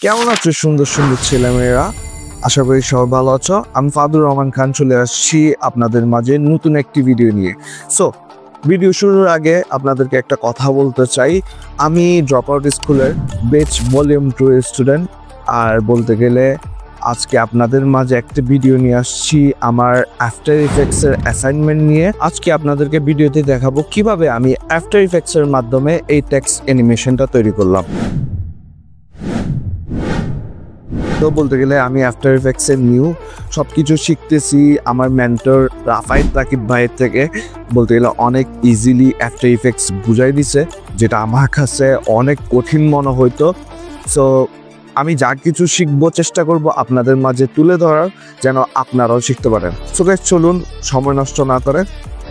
কেমন আছো সুন্দর সুন্দর ছেলেমেয়েরা? আশা করি সবাই ভালো আছো। আমি ফাদুর রহমান খান চলে আসছি আপনাদের মাঝে নতুন একটি ভিডিও নিয়ে। সো ভিডিও শুরুর আগে আপনাদেরকে একটা কথা বলতে চাই। আমি ড্রপ আউট স্কুলের বেচ ভলিউম 2 এর স্টুডেন্ট। আর বলতে গেলে আজকে আপনাদের মাঝে একটা ভিডিও নিয়ে আসছি আমার আফটার ইফেক্টসের অ্যাসাইনমেন্ট নিয়ে। আজকে আপনাদেরকে ভিডিওতে দেখাবো কিভাবে আমি আফটার ইফেক্টসের মাধ্যমে এই টেক্সট অ্যানিমেশনটা তৈরি করলাম। তো বলতে গেলে আমি আফটার ইফেক্টসের নিউ সব কিছু শিখতেছি আমার মেন্টর রাফায়েত রাকিব ভাইয়ের থেকে। বলতে গেলে অনেক ইজিলি আফটার ইফেক্টস বুঝাই দিছে, যেটা আমার কাছে অনেক কঠিন মনে হইতো। সো আমি যা কিছু শিখবো চেষ্টা করব আপনাদের মাঝে তুলে ধরার, যেন আপনারাও শিখতে পারেন। সো গাইজ চলুন সময় নষ্ট না করে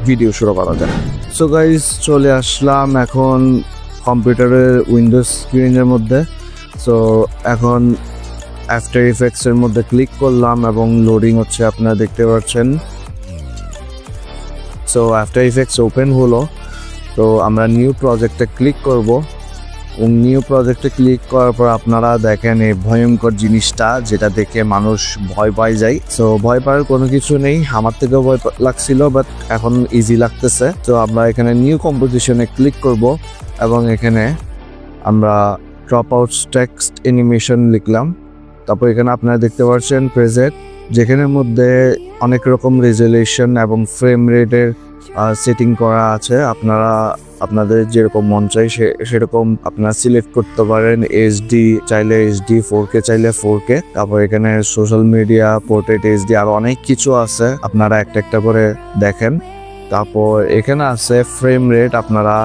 ভিডিও শুরু করা যায়। সো গাইজ চলে আসলাম এখন কম্পিউটারের উইন্ডোজ স্ক্রিনের মধ্যে। সো এখন আফটার ইফেক্টসের মধ্যে ক্লিক করলাম এবং লোডিং হচ্ছে, আপনারা দেখতে পাচ্ছেন। সো আফটার ইফেক্টস ওপেন হলো। তো আমরা নিউ প্রজেক্টে ক্লিক করব। নিউ প্রজেক্টে ক্লিক করার পর আপনারা দেখেন এই ভয়ঙ্কর জিনিসটা, যেটা দেখে মানুষ ভয় পাই যায়। সো ভয় পাওয়ার কোনো কিছু নেই, আমার থেকেও ভয় লাগছিল, বাট এখন ইজি লাগতেছে। তো আমরা এখানে নিউ কম্পোজিশনে ক্লিক করব এবং এখানে আমরা ড্রপ আউট টেক্সট অ্যানিমেশন লিখলাম। তারপর এখানে আপনারা দেখতে পাচ্ছেন প্রেজেন্ট, যেখানের মধ্যে অনেক রকম রেজুলেশন এবং ফ্রেম রেটের সেটিং করা আছে। আপনারা আপনাদের যেরকম মন চাই সেরকম আপনারা সিলেক্ট করতে পারেন। এইচডি চাইলে এইচডি, 4K চাইলে 4K। তারপর এখানে সোশ্যাল মিডিয়া, পোর্ট্রেট, এইচডি আর অনেক কিছু আছে, আপনারা একটা একটা করে দেখেন। তারপর এখানে আছে ফ্রেম রেট, আপনারা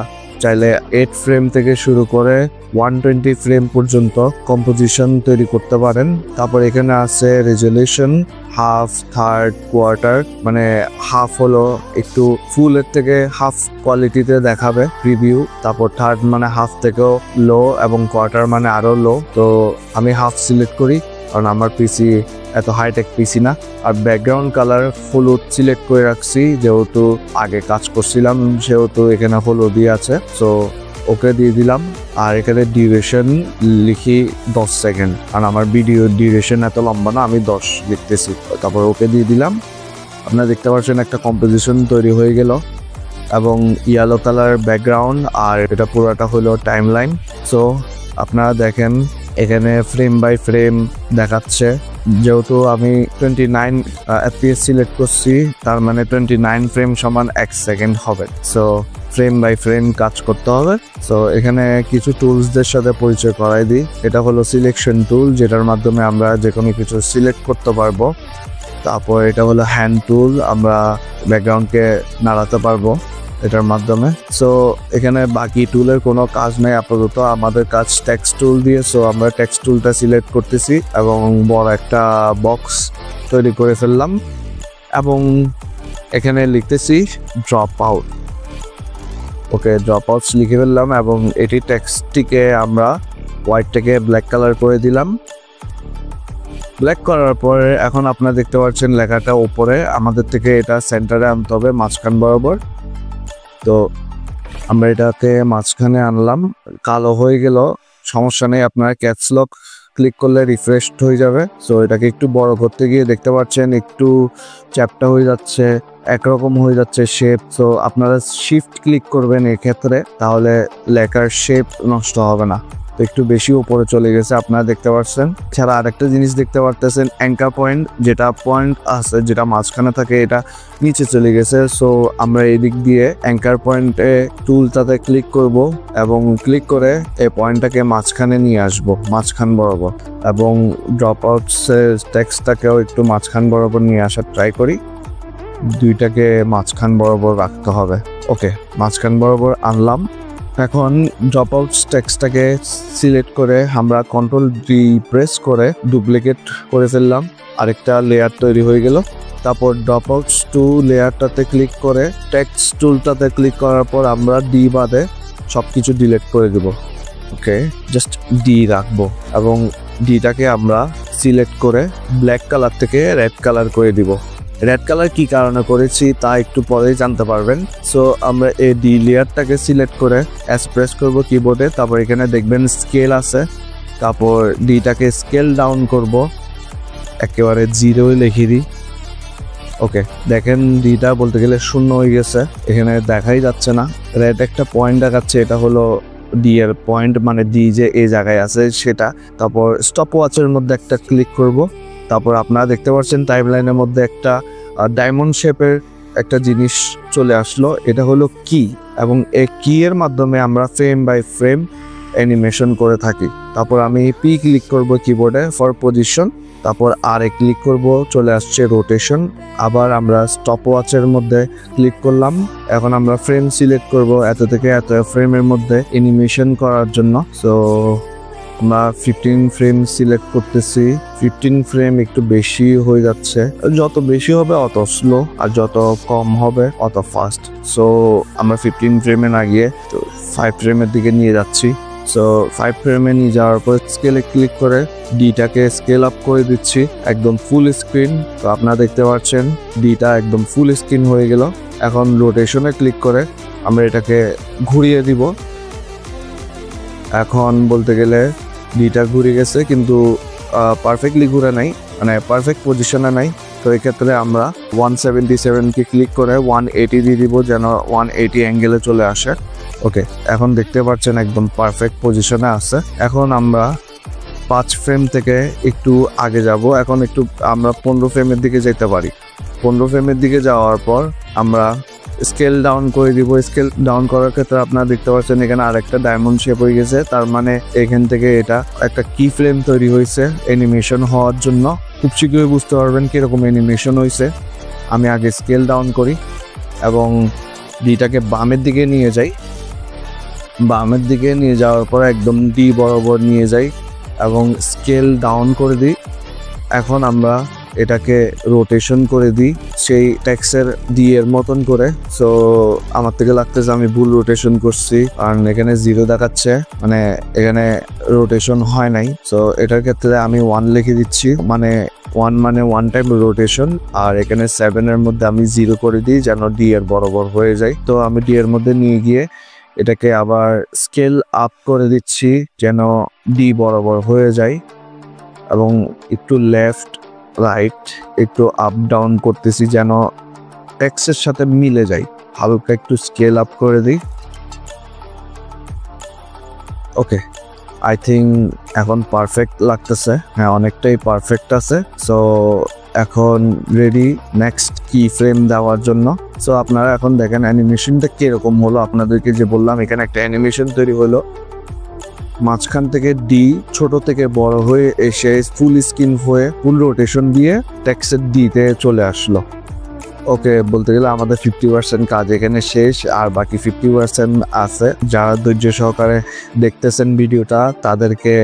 চাইলে 8 ফ্রেম থেকে শুরু করে 120 ফ্রেম পর্যন্ত কম্পোজিশন তৈরি করতে পারেন। তারপর এখানে আছে রেজুলেশন, হাফ, থার্ড, কোয়ার্টার। মানে হাফ হলো একটু ফুলের থেকে হাফ কোয়ালিটিতে দেখাবে প্রিভিউ। তারপর থার্ড মানে হাফ থেকেও লো এবং কোয়ার্টার মানে আরো লো। তো আমি হাফ সিলেক্ট করি, কারণ আমার পিসি এত হাইটেক পিসি না। আর ব্যাকগ্রাউন্ড কালার হলুদ সিলেক্ট করে রাখছি, যেহেতু আগে কাজ করছিলাম সেহেতু এখানে হলুদই আছে। সো ওকে দিয়ে দিলাম। আর এখানে ডিউরেশন লিখি 10 সেকেন্ড, কারণ আমার ভিডিও ডিউরেশন এত লম্বা না, আমি 10 লিখতেছি। তারপর ওকে দিয়ে দিলাম। আপনারা দেখতে পাচ্ছেন একটা কম্পোজিশন তৈরি হয়ে গেল এবং ইয়েলো কালার ব্যাকগ্রাউন্ড, আর এটা পুরোটা হলো টাইম লাইন। সো আপনারা দেখেন এখানে ফ্রেম বাই ফ্রেম দেখাচ্ছে। যেহেতু আমি 29 FPS সিলেক্ট করছি, তার মানে 29 ফ্রেম সমান 1 সেকেন্ড হবে। সো ফ্রেম বাই ফ্রেম কাজ করতে হবে। সো এখানে কিছু টুলসদের সাথে পরিচয় করাই দিই। এটা হলো সিলেকশন টুল, যেটার মাধ্যমে আমরা যে কোনো কিছু সিলেক্ট করতে পারবো। তারপর এটা হলো হ্যান্ড টুল, আমরা ব্যাকগ্রাউন্ডকে নাড়াতে পারবো এটার মাধ্যমে। সো এখানে বাকি টুলের কোনো কাজ নেই আপাতত, আমাদের কাজ টেক্সট টুল দিয়ে। সো আমরা টেক্সট টুলটা সিলেক্ট করতেছি এবং বড় একটা বক্স তৈরি করে ফেললাম এবং এখানে লিখতেছি ড্রপ আউট। ওকে, ড্রপ আউটস লিখে ফেললাম এবং এটি টেক্সটটিকে আমরা হোয়াইটটাকে ব্ল্যাক কালার করে দিলাম। ব্ল্যাক করার পরে এখন আপনারা দেখতে পাচ্ছেন লেখাটা উপরে, আমাদের থেকে এটা সেন্টারে আনতে হবে মাঝখান বরাবর। তো আমরা এটাকে মাঝখানে আনলাম। কালো হয়ে গেল, সমস্যা নেই, আপনারা ক্যাপস লক ক্লিক করলে রিফ্রেশড হয়ে যাবে। সো এটাকে একটু বড় করতে গিয়ে দেখতে পাচ্ছেন একটু চ্যাপটা হয়ে যাচ্ছে, একরকম হয়ে যাচ্ছে শেপ। সো আপনারা শিফট ক্লিক করবেন এক্ষেত্রে, তাহলে লেখার শেপ নষ্ট হবে না। তো একটু বেশি উপরে চলে গেছে, আপনারা দেখতে পাচ্ছেন। ছাড়া আরেকটা জিনিস দেখতে পারতেছেন, অ্যাঙ্কার পয়েন্ট, যেটা পয়েন্ট আছে যেটা মাঝখানে থাকে, এটা নিচে চলে গেছে। সো আমরা এদিক দিয়ে অ্যাঙ্কার পয়েন্টে টুলটাতে ক্লিক করব এবং ক্লিক করে এই পয়েন্টটাকে মাঝখানে নিয়ে আসব, মাঝখান বরাবর। এবং ড্রপ আউটসের টেক্সটটাকেও একটু মাঝখান বরাবর নিয়ে আসার ট্রাই করি। দুইটাকে মাঝখান বরাবর রাখতে হবে। ওকে, মাঝখান বরাবর আনলাম। এখন ড্রপ আউট টেক্সটটাকে সিলেক্ট করে আমরা Ctrl+D প্রেস করে ডুপ্লিকেট করে ফেললাম, আরেকটা লেয়ার তৈরি হয়ে গেল। তারপর ড্রপ আউট টু লেয়ারটাতে ক্লিক করে টেক্সট টুলটাতে ক্লিক করার পর আমরা ডি বাদে সব কিছু ডিলিট করে দেব। ওকে, জাস্ট ডি রাখবো এবং ডিটাকে আমরা সিলেক্ট করে ব্ল্যাক কালার থেকে রেড কালার করে দিব। রেড কালার কি কারণে করেছি তা একটু পরেই জানতে পারবেন। সো আমরা এই ডি লেয়ারটাকে সিলেক্ট করে এস প্রেস করব কিবোর্ডে। তারপর এখানে দেখবেন স্কেল আছে, তারপর ডিটাকে স্কেল ডাউন করব, একেবারে 0 লিখে দিই। ওকে, দেখেন ডিটা বলতে গেলে 0 হয়ে গেছে, এখানে দেখাই যাচ্ছে না, রেড একটা পয়েন্ট দেখাচ্ছে, এটা হলো ডি এর পয়েন্ট, মানে ডি যে এই জায়গায় আছে সেটা। তারপর স্টপ ওয়াচের মধ্যে একটা ক্লিক করব, তারপর আপনারা দেখতে পাচ্ছেন টাইমলাইনের মধ্যে একটা ডায়মন্ড শেপের একটা জিনিস চলে আসলো, এটা হলো কি, এবং এই কি এর মাধ্যমে আমরা ফ্রেম বাই ফ্রেম অ্যানিমেশন করে থাকি। তারপর আমি পি ক্লিক করব কিবোর্ডে ফর পজিশন, তারপর আর এ ক্লিক করব, চলে আসছে রোটেশন। আবার আমরা স্টপ ওয়াচের মধ্যে ক্লিক করলাম, এখন আমরা ফ্রেম সিলেক্ট করব এত থেকে এত ফ্রেমের মধ্যে অ্যানিমেশন করার জন্য। সো আমরা 15 ফ্রেম সিলেক্ট করতেছি, 15 ফ্রেম একটু বেশি হয়ে যাচ্ছে, যত বেশি হবে অত স্লো আর যত কম হবে অত ফাস্ট। সো আমরা 15 ফ্রেমে না গিয়ে 5 ফ্রেমের দিকে নিয়ে যাচ্ছি। সো 5 ফ্রেমে নিয়ে যাওয়ার পর স্কেলে ক্লিক করে ডিটাকে স্কেল আপ করে দিচ্ছি একদম ফুল স্ক্রিন। তো আপনারা দেখতে পাচ্ছেন ডিটা একদম ফুল স্ক্রিন হয়ে গেল। এখন রোটেশনে ক্লিক করে আমরা এটাকে ঘুরিয়ে দিব। এখন বলতে গেলে ডিটা ঘুরে গেছে, কিন্তু পারফেক্টলি ঘুরে নাই, মানে পারফেক্ট পজিশনে নাই। তো এক্ষেত্রে আমরা 177কে ক্লিক করে 180 দিয়ে দিব, যেন 180 অ্যাঙ্গেলে চলে আসে। ওকে, এখন দেখতে পাচ্ছেন একদম পারফেক্ট পজিশনে আছে। এখন আমরা 5 ফ্রেম থেকে একটু আগে যাব, এখন একটু আমরা 15 ফ্রেমের দিকে যেতে পারি। 15 ফ্রেমের দিকে যাওয়ার পর আমরা স্কেল ডাউন করে দিব। স্কেল ডাউন করার ক্ষেত্রে আপনারা দেখতে পাচ্ছেন এখানে আরেকটা ডায়মন্ড শেপ হয়ে গেছে, তার মানে এখান থেকে এটা একটা কি ফ্রেম তৈরি হয়েছে অ্যানিমেশন হওয়ার জন্য। খুব শীঘ্রই বুঝতে পারবেন কিরকম অ্যানিমেশন হয়েছে। আমি আগে স্কেল ডাউন করি এবং ডিটাকে বামের দিকে নিয়ে যাই, বামের দিকে নিয়ে যাওয়ার পর একদম ডি বরাবর নিয়ে যাই এবং স্কেল ডাউন করে দিই। এখন আমরা এটাকে রোটেশন করে দিই সেই টেক্সের ডি এর মতন করে। সো আমার থেকে লাগতেছে আমি ভুল রোটেশন করছি, কারণ এখানে 0 দেখাচ্ছে, মানে এখানে রোটেশন হয় নাই। সো এটার ক্ষেত্রে আমি 1 লিখে দিচ্ছি, মানে 1 টাইম রোটেশন, আর এখানে 7 এর মধ্যে আমি 0 করে দিই যেন ডি এর বরাবর হয়ে যায়। তো আমি ডি এর মধ্যে নিয়ে গিয়ে এটাকে আবার স্কেল আপ করে দিচ্ছি যেন ডি বরাবর হয়ে যায়, এবং একটু লেফট রাইট একটু আপ ডাউন করতেছি যেন টেক্সটের সাথে মিলে যায়। হালকা একটু স্কেল আপ করে দিই। ওকে, আই থিঙ্ক এখন পারফেক্ট লাগতেছে, হ্যাঁ অনেকটাই পারফেক্ট আছে। সো এখন রেডি নেক্সট কি ফ্রেম দেওয়ার জন্য। সো আপনারা এখন দেখেন অ্যানিমেশনটা কিরকম হলো। আপনাদেরকে যে বললাম এখানে একটা অ্যানিমেশন তৈরি হলো, মাঝখান থেকে ডি ছোট থেকে বড় হয়ে এসে ফুল স্ক্রিন হয়ে ফুল রোটেশন দিয়ে টেক্সটের ডিতে চলে আসলো। ওকে, বলতে গেলে আমাদের 50% কাজ এখানে শেষ, আর বাকি 50% আছে। যারা ধৈর্য সহকারে দেখতেছেন ভিডিওটা তাদেরকে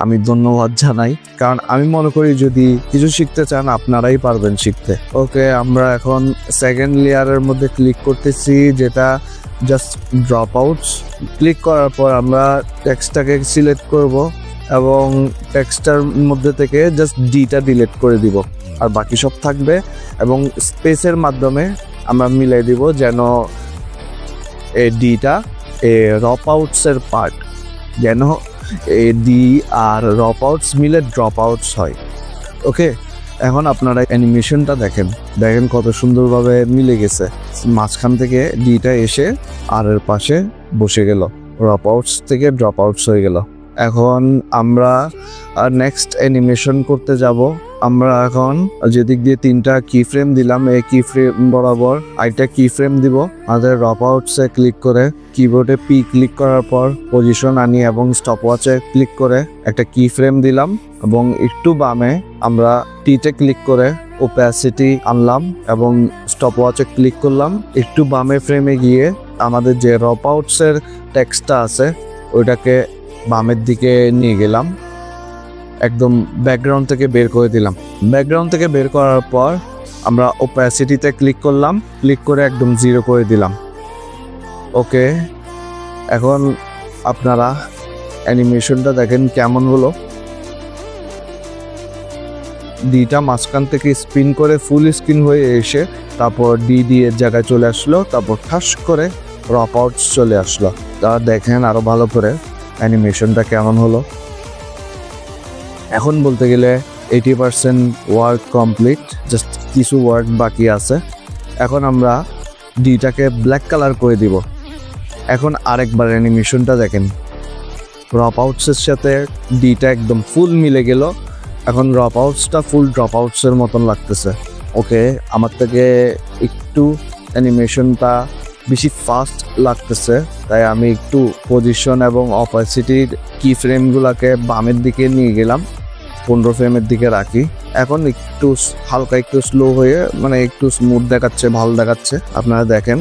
আমি ধন্যবাদ জানাই, কারণ আমি মনে করি যদি কিছু শিখতে চান আপনারাই পারবেন শিখতে। ওকে, আমরা এখন সেকেন্ড লেয়ারের মধ্যে ক্লিক করতেছি, যেটা জাস্ট ড্রপ আউটস। ক্লিক করার পর আমরা টেক্সটটাকে সিলেক্ট করব এবং টেক্সটার মধ্যে থেকে জাস্ট ডিটা ডিলিট করে দিব, আর বাকি সব থাকবে। এবং স্পেসের মাধ্যমে আমরা মিলাই দিব যেন এই ডিটা ড্রপ আউটসের পার্ট, যেন এই ডি আর ড্রপ আউটস মিলে ড্রপ আউটস হয়। ওকে, এখন আপনারা অ্যানিমেশনটা দেখেন কত সুন্দরভাবে মিলে গেছে। মাঝখান থেকে ডিটা এসে আর এর পাশে বসে গেল, ড্রপ আউটস থেকে ড্রপ আউটস হয়ে গেল। এখন আমরা নেক্সট অ্যানিমেশন করতে যাব। আমরা এখন যেদিক দিয়ে 3টা কি ফ্রেম দিলাম, এই কি ফ্রেম বরাবর আরেকটা কি ফ্রেম দিব। আমাদের ড্রপ আউটসে ক্লিক করে কিবোর্ডে পি ক্লিক করার পর পজিশন আনি এবং স্টপ ওয়াচে ক্লিক করে একটা কি ফ্রেম দিলাম, এবং একটু বামে আমরা টিতে ক্লিক করে ওপাসিটি আনলাম এবং স্টপ ওয়াচে ক্লিক করলাম। একটু বামে ফ্রেমে গিয়ে আমাদের যে ড্রপ আউটসের টেক্সটটা আছে ওইটাকে বামের দিকে নিয়ে গেলাম, একদম ব্যাকগ্রাউন্ড থেকে বের করে দিলাম। ব্যাকগ্রাউন্ড থেকে বের করার পর আমরা ওপাসিটিতে ক্লিক করলাম, ক্লিক করে একদম 0 করে দিলাম। ওকে, এখন আপনারা অ্যানিমেশনটা দেখেন কেমন হলো। ডিটা মাঝখান থেকে স্পিন করে ফুল স্ক্রিন হয়ে এসে তারপর ডি এর জায়গায় চলে আসলো, তারপর ঠাস করে ড্রপ আউটস চলে আসলো। তা দেখেন আরো ভালো করে অ্যানিমেশনটা কেমন হলো। এখন বলতে গেলে 80% ওয়ার্ক কমপ্লিট, জাস্ট কিছু ওয়ার্ক বাকি আছে। এখন আমরা ডিটাকে ব্ল্যাক কালার করে দিব। এখন আরেকবার অ্যানিমেশনটা দেখেন, ড্রপ আউটসের সাথে ডিটা একদম ফুল মিলে গেল। এখন ড্রপ আউটসটা ফুল ড্রপ আউটসের মতন লাগতেছে। ওকে, আমার থেকে একটু অ্যানিমেশনটা বেশি ফাস্ট লাগতেছে, তাই আমি একটু পজিশন এবং অপাসিটির কি ফ্রেমগুলোকে বামের দিকে নিয়ে গেলাম, 15 ফ্রেমের দিকে রাখি। এখন একটু হালকা একটু স্লো হয়ে মানে একটু স্মুথ দেখাচ্ছে, ভালো দেখাচ্ছে, আপনারা দেখেন।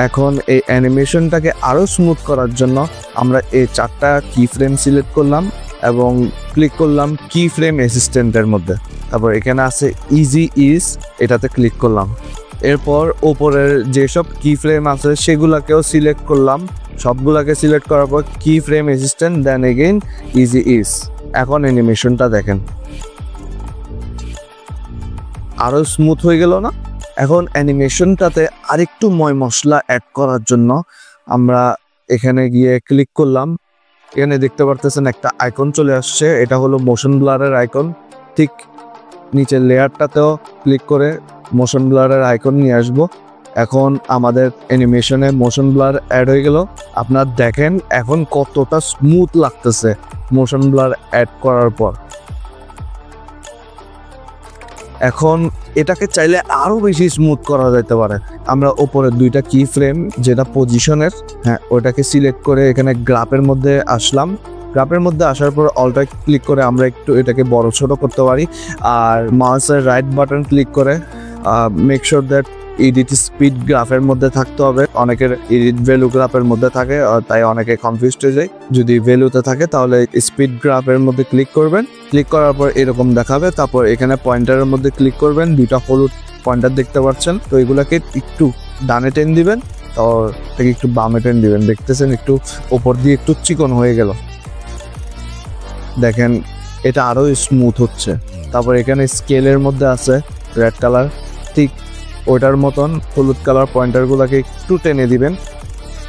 এখন এই অ্যানিমেশনটাকে আরও স্মুথ করার জন্য আমরা এই 4টা কি ফ্রেম সিলেক্ট করলাম এবং ক্লিক করলাম কি ফ্রেম অ্যাসিস্ট্যান্টের মধ্যে। তারপর এখানে আছে ইজি ইজ, এটাতে ক্লিক করলাম। এরপর ওপরের যেসব কি ফ্রেম আছে সেগুলোকেও সিলেক্ট করলাম। সবগুলোকে সিলেক্ট করার পর কি frame assistant, then again easy ease. এখন অ্যানিমেশনটা দেখেন, আরও স্মুথ হয়ে গেল না? এখন অ্যানিমেশনটাতে আরেকটু ময় মশলা অ্যাড করার জন্য আমরা এখানে গিয়ে ক্লিক করলাম। এখানে দেখতে পারতেছেন একটা আইকন চলে আসছে, এটা হলো মোশন ব্লারের আইকন। ঠিক নিচের লেয়ারটাতেও ক্লিক করে মোশন ব্লারের আইকন নিয়ে আসবো। এখন আমাদের অ্যানিমেশনে মোশন ব্লার অ্যাড হয়ে গেল। আপনারা দেখেন এখন কতটা স্মুথ লাগতেছে মোশন ব্লার অ্যাড করার পর। এখন এটাকে চাইলে আরও বেশি স্মুথ করা যেতে পারে। আমরা ওপরের 2টা কি ফ্রেম যেটা পজিশনের, হ্যাঁ, ওটাকে সিলেক্ট করে এখানে গ্রাফের মধ্যে আসলাম। গ্রাফের মধ্যে আসার পর অলটা ক্লিক করে আমরা একটু এটাকে বড় ছোট করতে পারি। আর মাউসের রাইট বাটন ক্লিক করে make sure that edit speed গ্রাফের মধ্যে থাকতে হবে। অনেকের এডিট ভ্যালু গ্রাফের মধ্যে থাকে, তাই অনেকে কনফিউজড হয়ে যায়। যদি ভ্যালুতে থাকে তাহলে স্পিড গ্রাফের মধ্যে ক্লিক করবেন। ক্লিক করার পর এরকম দেখাবে। তারপর এখানে পয়েন্টারের মধ্যে ক্লিক করবেন, 2টা হলুদ পয়েন্টার দেখতে পাচ্ছেন। তো এগুলাকে একটু ডানে টেন দিবেন, তারপর থেকে একটু বামে টেন দিবেন। দেখতেছেন একটু ওপর দিয়ে একটু চিকন হয়ে গেল। দেখেন এটা আরও স্মুথ হচ্ছে। তারপর এখানে স্কেলের মধ্যে আছে রেড কালার, ঠিক ওইটার মতন হলুদ কালার পয়েন্টারগুলোকে একটু টেনে দিবেন,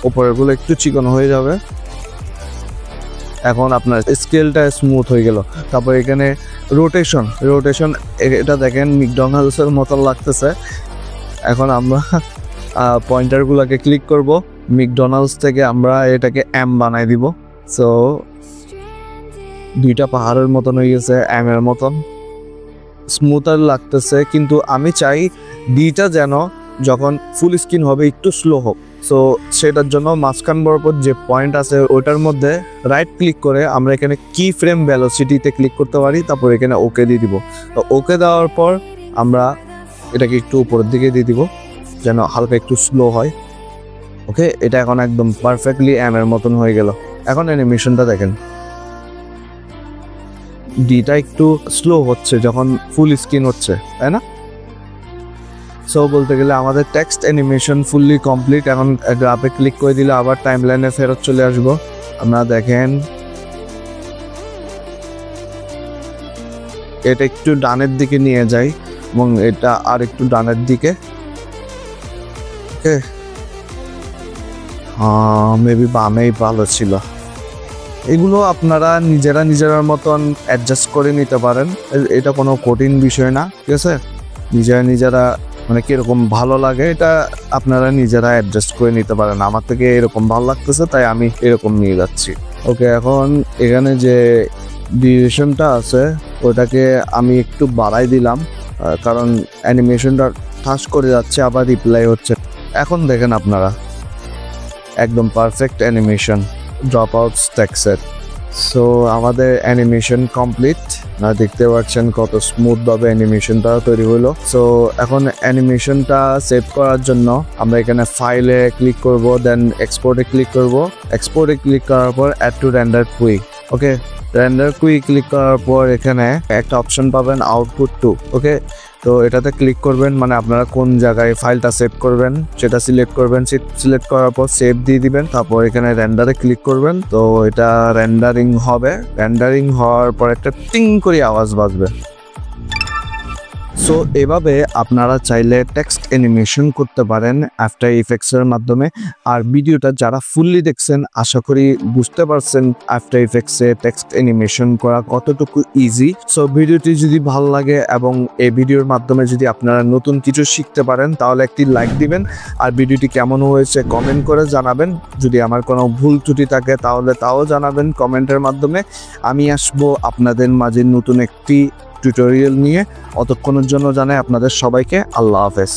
ওপরেরগুলো একটু চিকন হয়ে যাবে। এখন আপনার স্কেলটা স্মুথ হয়ে গেল। তারপর এখানে রোটেশন, এটা দেখেন ম্যাকডোনাল্ডসের মতন লাগতেছে। এখন আমরা পয়েন্টারগুলোকে ক্লিক করব, ম্যাকডোনাল্ডস থেকে আমরা এটাকে এম বানাই দিব। সো 2টা পাহাড়ের মতন হয়ে গেছে, এম এর মতন স্মুথার লাগতেছে। কিন্তু আমি চাই ডিটা যেন যখন ফুল স্ক্রিন হবে একটু স্লো হোক। সো সেটার জন্য মাঝখান বরাবর যে পয়েন্ট আছে ওটার মধ্যে রাইট ক্লিক করে আমরা এখানে কি ফ্রেম ভেলোসিটিতে ক্লিক করতে পারি। তারপর এখানে ওকে দিয়ে দিব। তো ওকে দেওয়ার পর আমরা এটাকে একটু উপরের দিকে দিয়ে দিব যেন হালকা একটু স্লো হয়। ওকে, এটা এখন একদম পারফেক্টলি এম এর মতন হয়ে গেল। এখন অ্যানিমেশনটা দেখেন, ডিটা একটু স্লো হচ্ছে যখন ফুল স্ক্রিন হচ্ছে, তাই না? সো বলতে গেলে আমাদের টেক্সট অ্যানিমেশন ফুললি কমপ্লিট। এখন গ্রাফে ক্লিক করে দিলে আবার টাইমলাইনে ফেরত চলে আসবো। আপনারা দেখেন এটা একটু ডানের দিকে নিয়ে যাই এবং এটা আর একটু ডানের দিকে। ওকে, মেবি বামেই ভালো ছিল। এগুলো আপনারা নিজেরা মতন অ্যাডজাস্ট করে নিতে পারেন, এটা কোনো কঠিন বিষয় না, ঠিক আছে? নিজেরা মানে কিরকম ভালো লাগে এটা আপনারা নিজেরা অ্যাডজাস্ট করে নিতে পারেন। আমার থেকে এরকম ভালো লাগতেছে তাই আমি এরকম নিয়ে যাচ্ছি। ওকে, এখন এখানে যে ডিউরেশনটা আছে ওটাকে আমি একটু বাড়াই দিলাম, কারণ অ্যানিমেশনটা ঠাস করে যাচ্ছে আবার রিপ্লাই হচ্ছে। এখন দেখেন আপনারা একদম পারফেক্ট অ্যানিমেশন ড্রপ আউটস টেক্সের। সো আমাদের অ্যানিমেশন কমপ্লিট, দেখতে পাচ্ছেন কত স্মুথ ভাবে অ্যানিমেশনটা তৈরি হলো। সো এখন অ্যানিমেশনটা সেভ করার জন্য আমরা এখানে ফাইলে ক্লিক করব, দেন এক্সপোর্টে ক্লিক করব। এক্সপোর্টে ক্লিক করার পর add to render queue. Okay, render queue click করার পর এখানে একটা অপশন পাবেন আউটপুট টু। ওকে, তো এটাতে ক্লিক করবেন, মানে আপনারা কোন জায়গায় ফাইলটা সেভ করবেন সেটা সিলেক্ট করবেন। সিলেক্ট করার পর সেভ দিয়ে দিবেন। তারপর এখানে রেন্ডারে ক্লিক করবেন। তো এটা রেন্ডারিং হবে। রেন্ডারিং হওয়ার পর একটা টিং করে আওয়াজ বাজবে। সো এভাবে আপনারা চাইলে টেক্সট অ্যানিমেশন করতে পারেন আফটার ইফেক্টসের মাধ্যমে। আর ভিডিওটা যারা ফুললি দেখছেন আশা করি বুঝতে পারছেন আফটার ইফেক্টসে টেক্সট অ্যানিমেশন করা কতটুকু ইজি। সো ভিডিওটি যদি ভালো লাগে এবং এই ভিডিওর মাধ্যমে যদি আপনারা নতুন কিছু শিখতে পারেন তাহলে একটি লাইক দিবেন, আর ভিডিওটি কেমন হয়েছে কমেন্ট করে জানাবেন। যদি আমার কোনো ভুল ত্রুটি থাকে তাহলে তাও জানাবেন কমেন্টের মাধ্যমে। আমি আসবো আপনাদের মাঝে নতুন একটি টিউটোরিয়াল নিয়ে। অতক্ষণের জন্য জানাই আপনাদের সবাইকে আল্লাহ হাফেজ।